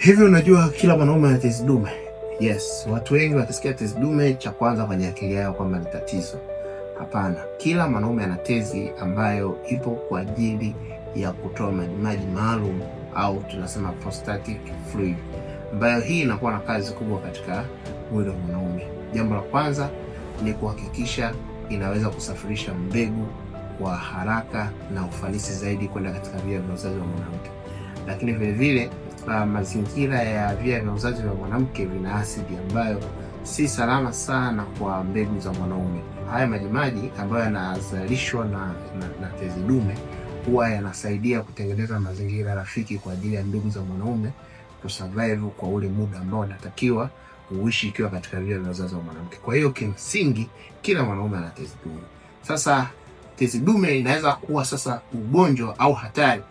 Hivi unajua kila mwanaume ana tezi dume? Yes, watu wengi wakisikia tezi dume cha kwanza kwenye akili yao kwamba ni tatizo. Hapana, kila mwanaume ana tezi ambayo ipo kwa ajili ya kutoa majimaji maalum au tunasema prostatic fluid, ambayo hii inakuwa na kazi kubwa katika mwili wa mwanaume. Jambo la kwanza ni kuhakikisha inaweza kusafirisha mbegu kwa haraka na ufanisi zaidi kwenda katika via vya uzazi wa mwanamke. Lakini vile vile mazingira ya via vya uzazi vya mwanamke vina asidi ambayo si salama sana kwa mbegu za mwanaume. Haya majimaji ambayo yanazalishwa na tezi dume huwa yanasaidia kutengeneza mazingira rafiki kwa ajili ya mbegu za mwanaume kusurvive kwa ule muda ambao unatakiwa uishi ikiwa katika via vya uzazi wa mwanamke. Kwa hiyo kimsingi kila mwanaume ana tezi dume. Sasa tezi dume inaweza kuwa sasa ugonjwa au hatari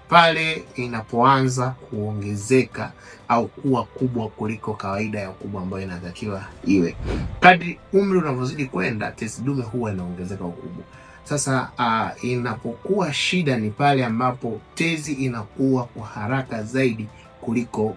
pale inapoanza kuongezeka au kuwa kubwa kuliko kawaida ya ukubwa ambayo inatakiwa iwe. Kadri umri unavyozidi kwenda, tezi dume huwa inaongezeka ukubwa. Sasa inapokuwa shida ni pale ambapo tezi inakuwa kwa haraka zaidi kuliko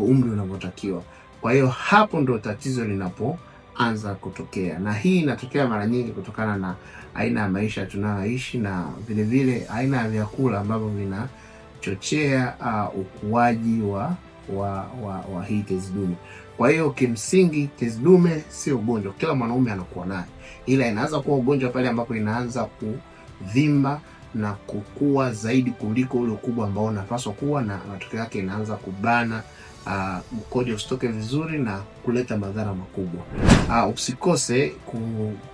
umri unavyotakiwa. Kwa hiyo hapo ndo tatizo linapoanza kutokea, na hii inatokea mara nyingi kutokana na aina ya maisha tunayoishi na vile vile aina ya vyakula ambavyo vinachochea ukuaji wa hii tezi dume. Kwa hiyo kimsingi tezi dume sio ugonjwa, kila mwanaume anakuwa nayo, ila inaanza kuwa ugonjwa pale ambapo inaanza kuvimba na kukua zaidi kuliko ule ukubwa ambao unapaswa kuwa, na matokeo yake inaanza kubana mkojo usitoke vizuri na kuleta madhara makubwa. Usikose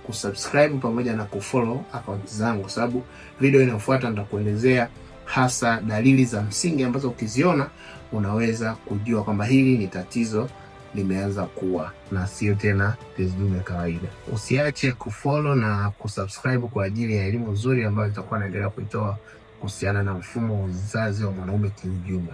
kusubscribe pamoja na kufollow account zangu, sababu video inayofuata nitakuelezea hasa dalili za msingi ambazo ukiziona unaweza kujua kwamba hili ni tatizo limeanza kuwa na sio tena tezi dume kawaida. Usiache kufollow na kusubscribe kwa ajili ya elimu nzuri ambayo nitakuwa naendelea kuitoa kuhusiana na mfumo wa uzazi wa mwanaume kiujumla.